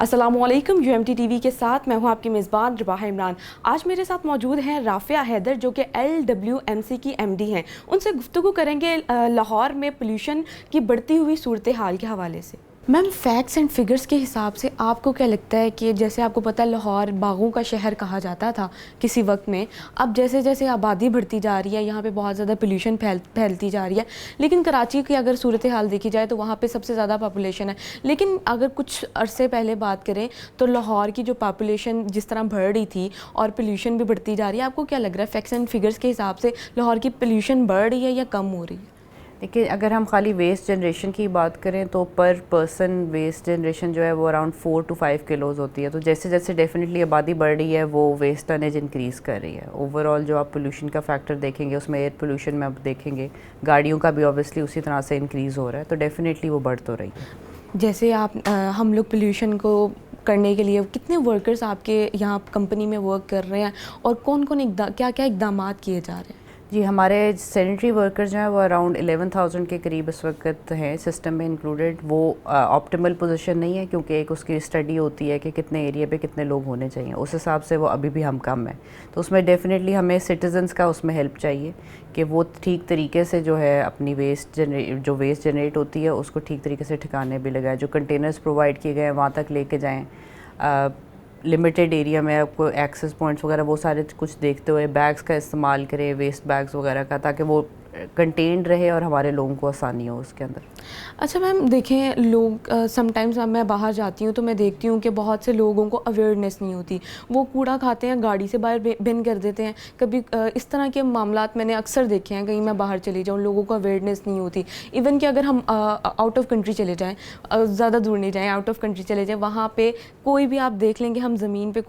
अस्सलाम वालेकुम। UMT TV के साथ मैं हूं आपकी मेज़बान रबाह इमरान। आज मेरे साथ मौजूद हैं राफ़िया हैदर जो कि LWMC की MD हैं। उनसे गुफ्तगू करेंगे लाहौर में पोल्यूशन की बढ़ती हुई सूरत हाल के हवाले से। मैम, फैक्ट्स एंड फिगर्स के हिसाब से आपको क्या लगता है कि जैसे आपको पता है लाहौर बागों का शहर कहा जाता था किसी वक्त में, अब जैसे जैसे आबादी बढ़ती जा रही है यहाँ पे बहुत ज़्यादा पोल्यूशन फैलती जा रही है, लेकिन कराची की अगर सूरत हाल देखी जाए तो वहाँ पे सबसे ज़्यादा पॉपुलेशन है। लेकिन अगर कुछ अरसे पहले बात करें तो लाहौर की जो पॉपुलेशन जिस तरह बढ़ रही थी और पोल्यूशन भी बढ़ती जा रही है, आपको क्या लग रहा है फैक्ट्स एंड फिगर्स के हिसाब से लाहौर की पोल्यूशन बढ़ रही है या कम हो रही है? देखिए, अगर हम खाली वेस्ट जनरेशन की बात करें तो पर पर्सन वेस्ट जनरेशन जो है वो अराउंड 4 to 5 किलोज़ होती है। तो जैसे जैसे डेफिनेटली आबादी बढ़ रही है वो वेस्ट टनेज इंक्रीज़ कर रही है। ओवरऑल जो आप पोल्यूशन का फैक्टर देखेंगे उसमें एयर पोल्यूशन में आप देखेंगे गाड़ियों का भी ऑब्वियसली उसी तरह से इंक्रीज़ हो रहा है, तो डेफिनेटली वो बढ़ तो रही है। जैसे हम लोग पोल्यूशन को करने के लिए कितने वर्कर्स आपके यहाँ कंपनी में वर्क कर रहे हैं और कौन कौन क्या क्या इकदामात किए जा रहे हैं? जी, हमारे सैनिटरी वर्कर्स जो हैं वो अराउंड 11,000 के करीब इस वक्त हैं सिस्टम में इंक्लूडेड। वो ऑप्टिमल पोजीशन नहीं है क्योंकि एक उसकी स्टडी होती है कि कितने एरिया पे कितने लोग होने चाहिए, उस हिसाब से वो अभी भी हम कम है। तो उसमें डेफिनेटली हमें सिटीजन्स का उसमें हेल्प चाहिए कि वो ठीक तरीके से जो है अपनी वेस्ट जनरेट होती है उसको ठीक तरीके से ठिकाने भी लगाए। जो कंटेनर्स प्रोवाइड किए गए हैं वहाँ तक लेके जाएँ। लिमिटेड एरिया में आपको एक्सेस पॉइंट्स वगैरह वो सारे कुछ देखते हुए बैग्स का इस्तेमाल करें, वेस्ट बैग्स वगैरह का, ताकि वो कंटेन्ड रहे और हमारे लोगों को आसानी हो उसके अंदर। अच्छा मैम, देखें लोग समटाइम्स मैं बाहर जाती हूँ तो मैं देखती हूँ कि बहुत से लोगों को अवेयरनेस नहीं होती। वो कूड़ा खाते हैं, गाड़ी से बाहर बिन कर देते हैं। कभी इस तरह के मामलात मैंने अक्सर देखे हैं। कहीं मैं बाहर चली जाऊँ, लोगों को अवेयरनेस नहीं होती। इवन कि अगर हम आउट ऑफ कंट्री चले जाएँ, ज़्यादा दूर नहीं जाएँ, आउट ऑफ कंट्री चले जाएँ, वहाँ पर कोई भी आप देख लेंगे, हम ज़मीन पर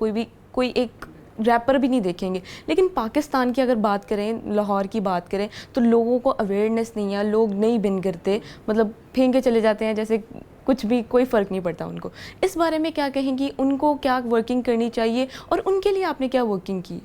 कोई एक रैपर भी नहीं देखेंगे। लेकिन पाकिस्तान की अगर बात करें, लाहौर की बात करें, तो लोगों को अवेयरनेस नहीं है, लोग नहीं बिन करते, मतलब फेंक के चले जाते हैं जैसे कुछ भी, कोई फ़र्क नहीं पड़ता उनको। इस बारे में क्या कहेंगी, उनको क्या वर्किंग करनी चाहिए और उनके लिए आपने क्या वर्किंग की?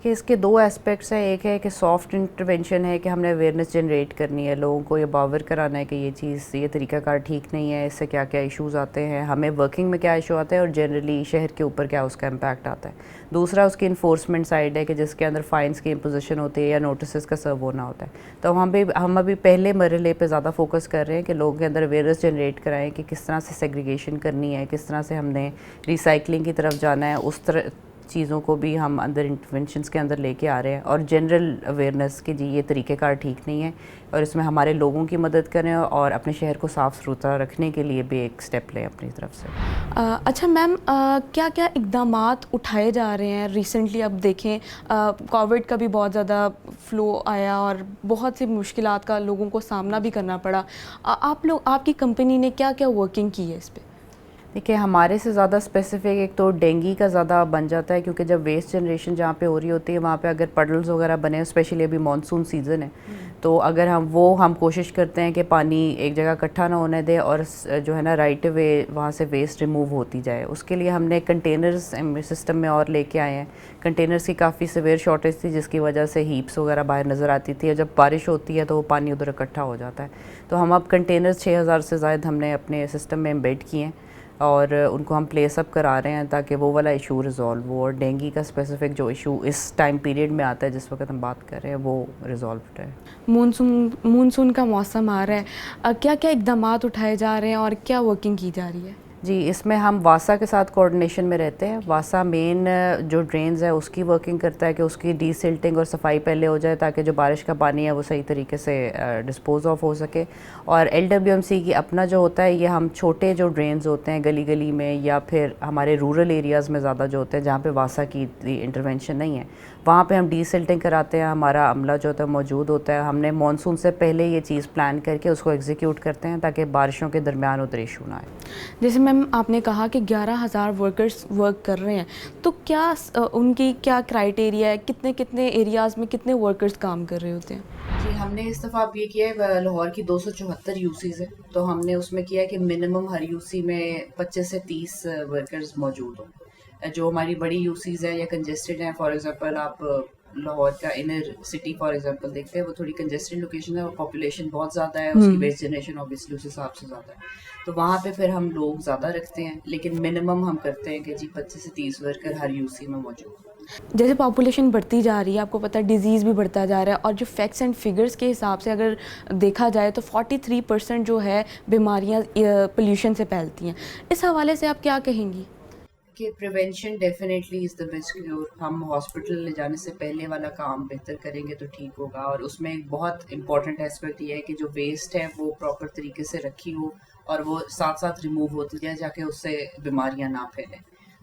कि इसके दो एस्पेक्ट्स हैं। एक है कि सॉफ्ट इंटरवेंशन है कि हमने अवेयरनेस जनरेट करनी है, लोगों को ये बावर कराना है कि ये चीज़, ये तरीकाकार ठीक नहीं है, इससे क्या क्या इश्यूज़ आते हैं, हमें वर्किंग में क्या इशू आता है और जनरली शहर के ऊपर क्या उसका इम्पैक्ट आता है। दूसरा उसकी इन्फोर्समेंट साइड है कि जिसके अंदर फ़ाइन्स की इम्पोजिशन होती है या नोटिस का सर्व होना होता है। तो हम अभी पहले मरहले पे ज़्यादा फोकस कर रहे हैं कि लोगों के अंदर अवेयरनेस जनरेट कराएं कि किस तरह से सेग्रीगेशन करनी है, किस तरह से हमने रिसाइकलिंग की तरफ जाना है। उस तरह चीज़ों को भी हम अंदर इंटरवेंशंस के अंदर लेके आ रहे हैं और जनरल अवेयरनेस कि जी ये तरीक़ेकार ठीक नहीं है और इसमें हमारे लोगों की मदद करें और अपने शहर को साफ़ सुथरा रखने के लिए भी एक स्टेप लें अपनी तरफ से। अच्छा मैम, क्या क्या इक़दामात उठाए जा रहे हैं? रिसेंटली अब देखें कोविड का भी बहुत ज़्यादा फ़्लो आया और बहुत सी मुश्किलात का लोगों को सामना भी करना पड़ा। आपकी कंपनी ने क्या क्या वर्किंग की है इस पर? देखिए, हमारे से ज़्यादा स्पेसिफिक एक तो डेंगू का ज़्यादा बन जाता है क्योंकि जब वेस्ट जनरेशन जहाँ पे हो रही होती है वहाँ पे अगर पडल्स वगैरह बने, स्पेशली अभी मानसून सीज़न है, तो अगर हम कोशिश करते हैं कि पानी एक जगह इकट्ठा ना होने दें और जो है ना राइट वे वहाँ से वेस्ट रिमूव होती जाए। उसके लिए हमने कंटेनर्स सिस्टम में और लेके आए हैं। कंटेनर्स की काफ़ी सीवियर शॉर्टेज थी जिसकी वजह से हीप्स वगैरह बाहर नज़र आती थी और जब बारिश होती है तो वो पानी उधर इकट्ठा हो जाता है। तो हम अब कंटेनर्स 6,000 से ज़ायद हमने अपने सिस्टम में एम्बेड किए हैं और उनको हम प्लेस अप करा रहे हैं ताकि वो वाला इशू रिज़ॉल्व हो और डेंगू का स्पेसिफिक जो इशू इस टाइम पीरियड में आता है जिस वक्त हम बात कर रहे हैं वो रिज़ॉल्व रहे। मानसून का मौसम आ रहा है, क्या क्या इक़दामात उठाए जा रहे हैं और क्या वर्किंग की जा रही है? जी, इसमें हम वासा के साथ कोऑर्डिनेशन में रहते हैं। वासा मेन जो ड्रेन्स है उसकी वर्किंग करता है कि उसकी डीसिल्टिंग और सफाई पहले हो जाए ताकि जो बारिश का पानी है वो सही तरीके से डिस्पोज ऑफ हो सके। और LWMC की अपना जो होता है ये हम छोटे जो ड्रेन्स होते हैं गली गली में या फिर हमारे रूरल एरियाज़ में ज़्यादा जो होते हैं जहाँ पे वासा की इंटरवेंशन नहीं है वहाँ पे हम डीसिल्टिंग कराते हैं। हमारा अमला जो होता है मौजूद होता है। हमने मानसून से पहले ये चीज़ प्लान करके उसको एग्जीक्यूट करते हैं ताकि बारिशों के दरमियान उधर इशू ना आए। जैसे मैम आपने कहा कि 11,000 वर्कर्स वर्क कर रहे हैं, तो क्या उनकी क्या क्राइटेरिया है, कितने कितने एरियाज़ में कितने वर्कर्स काम कर रहे होते हैं? जी, हमने इस दफ़ा अब ये किया है, लाहौर की 274 यूसीज़ है तो हमने उसमें किया है कि मिनिमम हर यूसी में 25 से 30 वर्कर्स मौजूद हों। जो हमारी बड़ी यूसीज़ है या कंजेस्टेड हैं, फॉर एग्जांपल आप لاہور کا انر سٹی فار ایگزامپل دیکھتے ہیں، وہ تھوڑی کنجسٹڈ لوکیشن ہے اور پاپولیشن بہت زیادہ ہے، اس کی ویسٹ جنریشن اوبیسلی اس حساب سے زیادہ ہے، تو وہاں پہ پھر ہم لوگ زیادہ رکھتے ہیں، لیکن منیمم ہم کرتے ہیں کہ جی 25 سے 30 ورکر ہر یو سی میں موجود. جیسے پاپولیشن بڑھتی جا رہی ہے، آپ کو پتہ ہے ڈیزیز بھی بڑھتا جا رہا ہے، اور جو فیکٹس اینڈ فگرز کے حساب سے اگر دیکھا جائے تو 43% جو ہے بیماریاں پولیوشن سے پھیلتی ہیں. اس حوالے سے آپ کیا کہیں گی؟ کہ prevention definitely is the best cure. ہم ہاسپٹل لے جانے سے پہلے والا کام بہتر کریں گے تو ٹھیک ہوگا، اور اس میں ایک بہت امپورٹنٹ اسپیکٹ یہ ہے کہ جو ویسٹ ہے وہ پراپر طریقے سے رکھی ہو اور وہ ساتھ ساتھ ریموو ہوتی جائے جا کے اس سے بیماریاں نہ پھیلیں.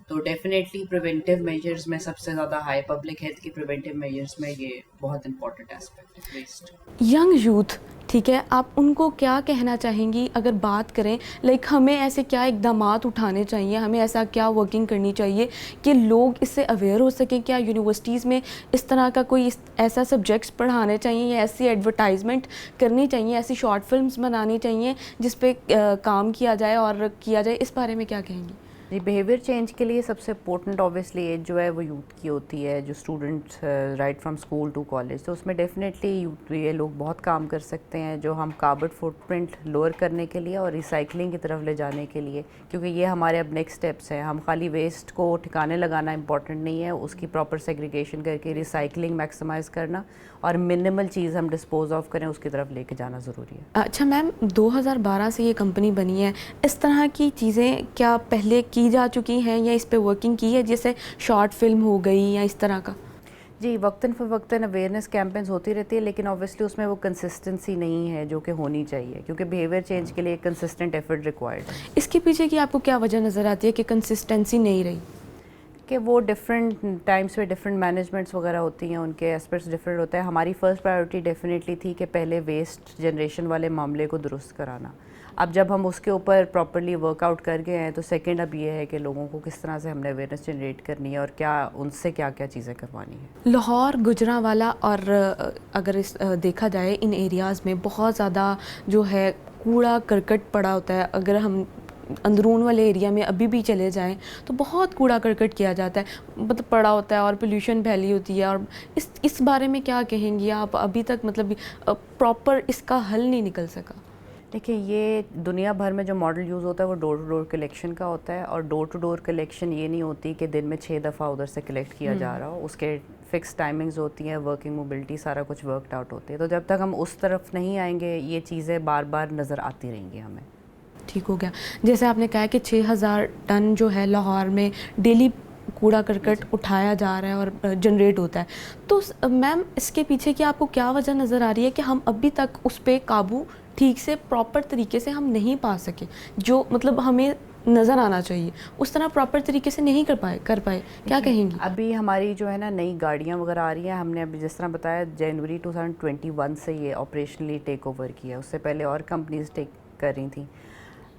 تو ڈیفینیٹلی پریونٹیو میجرز میں سب سے زیادہ ہائی پبلک ہیلتھ کی پریونٹیو میجرز میں یہ بہت امپورٹنٹ اسپیکٹ ہے ویسٹ. ینگ یوتھ، ٹھیک ہے، آپ ان کو کیا کہنا چاہیں گی اگر بات کریں لائک ہمیں ایسے کیا اقدامات اٹھانے چاہیے، ہمیں ایسا کیا ورکنگ کرنی چاہیے کہ لوگ اس سے اویئر ہو سکیں؟ کیا یونیورسٹیز میں اس طرح کا کوئی ایسا سبجیکٹس پڑھانے چاہیے یا ایسی ایڈورٹائزمنٹ کرنی چاہیے، ایسی شارٹ فلمز بنانی چاہیے جس پہ کام کیا جائے اور کیا جائے؟ اس بارے میں کیا کہیں گی؟ جی، بیہیویئر چینج کے لیے سب سے امپورٹنٹ اوبیسلی ایج جو ہے وہ یوتھ کی ہوتی ہے، جو students right from school to college, تو اس میں ڈیفینیٹلی یوتھ یہ لوگ بہت کام کر سکتے ہیں جو ہم کاربن فٹ پرنٹ لوور کرنے کے لیے اور ریسائکلنگ کی طرف لے جانے کے لیے، کیونکہ یہ ہمارے اب نیکسٹ اسٹیپس ہیں. ہم خالی ویسٹ کو ٹھکانے لگانا امپورٹنٹ نہیں ہے، اس کی پراپر سیگریگیشن کر کے ریسائکلنگ میکسیمائز کرنا اور منیمل چیز ہم ڈسپوز آف کریں اس کی طرف لے کے جانا ضروری ہے. اچھا میم، 2012 سے یہ کمپنی بنی ہے، اس طرح کی چیزیں کیا پہلے کی جا چکی ہیں یا اس پہ ورکنگ کی ہے، جیسے شارٹ فلم ہو گئی یا اس طرح کا؟ جی، وقتاً فوقتاً اویئرنیس کیمپینز ہوتی رہتی ہے، لیکن اوبیسلی اس میں وہ کنسسٹنسی نہیں ہے جو کہ ہونی چاہیے، کیونکہ بیہیویئر چینج کے لیے کنسسٹنٹ ایفرٹ ریکوائرڈ ہے. اس کے پیچھے کی آپ کو کیا وجہ نظر آتی ہے کہ کنسسٹنسی نہیں رہی؟ کہ وہ ڈفرینٹ ٹائمس پہ ڈفرینٹ مینجمنٹس وغیرہ ہوتی ہیں، ان کے اسپیکٹس ڈفرینٹ ہوتے ہیں. ہماری فرسٹ پرائیورٹی ڈیفینیٹلی تھی کہ پہلے ویسٹ جنریشن والے معاملے کو درست کرانا. اب جب ہم اس کے اوپر پراپرلی ورک آؤٹ کر گئے ہیں تو سیکنڈ اب یہ ہے کہ لوگوں کو کس طرح سے ہم نے اویئرنیس جنریٹ کرنی ہے اور کیا ان سے کیا کیا چیزیں کروانی ہیں. لاہور، گجرانوالہ اور اگر دیکھا جائے ان ایریاز میں بہت زیادہ جو ہے کوڑا کرکٹ پڑا ہوتا ہے. اگر ہم اندرون والے ایریا میں ابھی بھی چلے جائیں تو بہت کوڑا کرکٹ کیا جاتا ہے، مطلب پڑا ہوتا ہے اور پولیوشن پھیلی ہوتی ہے. اور اس بارے میں کیا کہیں گی آپ؟ ابھی تک مطلب پراپر اس کا حل نہیں نکل سکا. دیکھیں، یہ دنیا بھر میں جو ماڈل یوز ہوتا ہے وہ ڈور ٹو ڈور کلیکشن کا ہوتا ہے، اور ڈور ٹو ڈور کلیکشن یہ نہیں ہوتی کہ دن میں 6 دفعہ ادھر سے کلیکٹ کیا جا رہا ہو. اس کے فکس ٹائمنگز ہوتی ہیں، ورکنگ موبلٹی سارا کچھ ورکڈ آؤٹ ہوتی ہے. تو جب تک ہم اس طرف نہیں آئیں گے یہ چیزیں بار بار نظر آتی رہیں گی ہمیں. ٹھیک ہو گیا. جیسے آپ نے کہا کہ 6000 ٹن جو ہے لاہور میں ڈیلی کوڑا کرکٹ اٹھایا جا رہا ہے اور جنریٹ ہوتا ہے، تو میم اس کے پیچھے کی آپ کو کیا وجہ نظر آ رہی ہے کہ ہم ابھی تک اس پہ قابو ٹھیک سے پراپر طریقے سے ہم نہیں پا سکے؟ جو مطلب ہمیں نظر آنا چاہیے اس طرح پراپر طریقے سے نہیں کر پائے. کیا کہیں گی؟ ابھی ہماری جو ہے نا نئی گاڑیاں وغیرہ آ رہی ہیں. ہم نے ابھی جس طرح بتایا جنوری 2021 سے یہ آپریشنلی ٹیک اوور کیا. اس سے پہلے اور کمپنیز ٹیک کر رہی تھیں.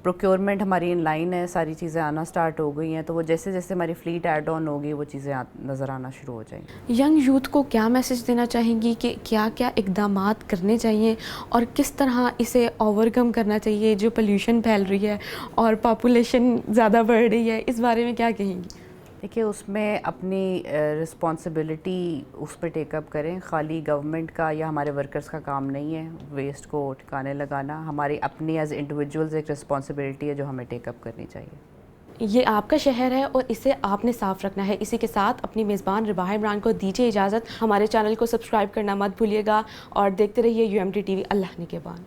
پروکیورمنٹ ہماری ان لائن ہے، ساری چیزیں آنا سٹارٹ ہو گئی ہیں، تو وہ جیسے جیسے ہماری فلیٹ ایڈ آن ہوگی وہ چیزیں نظر آنا شروع ہو جائیں گی. ینگ یوتھ کو کیا میسج دینا چاہیں گی کہ کیا کیا اقدامات کرنے چاہیے اور کس طرح اسے اوور کم کرنا چاہیے جو پولیوشن پھیل رہی ہے اور پاپولیشن زیادہ بڑھ رہی ہے؟ اس بارے میں کیا کہیں گی؟ دیکھیے، اس میں اپنی رسپانسبلٹی اس پہ ٹیک اپ کریں. خالی گورنمنٹ کا یا ہمارے ورکرز کا کام نہیں ہے ویسٹ کو ٹھکانے لگانا. ہماری اپنی ایز انڈیویجولز ایک رسپانسبلٹی ہے جو ہمیں ٹیک اپ کرنی چاہیے. یہ آپ کا شہر ہے اور اسے آپ نے صاف رکھنا ہے. اسی کے ساتھ اپنی میزبان رباح عمران کو دیجیے اجازت. ہمارے چینل کو سبسکرائب کرنا مت بھولیے گا اور دیکھتے رہیے UMT TV. اللہ نگہبان.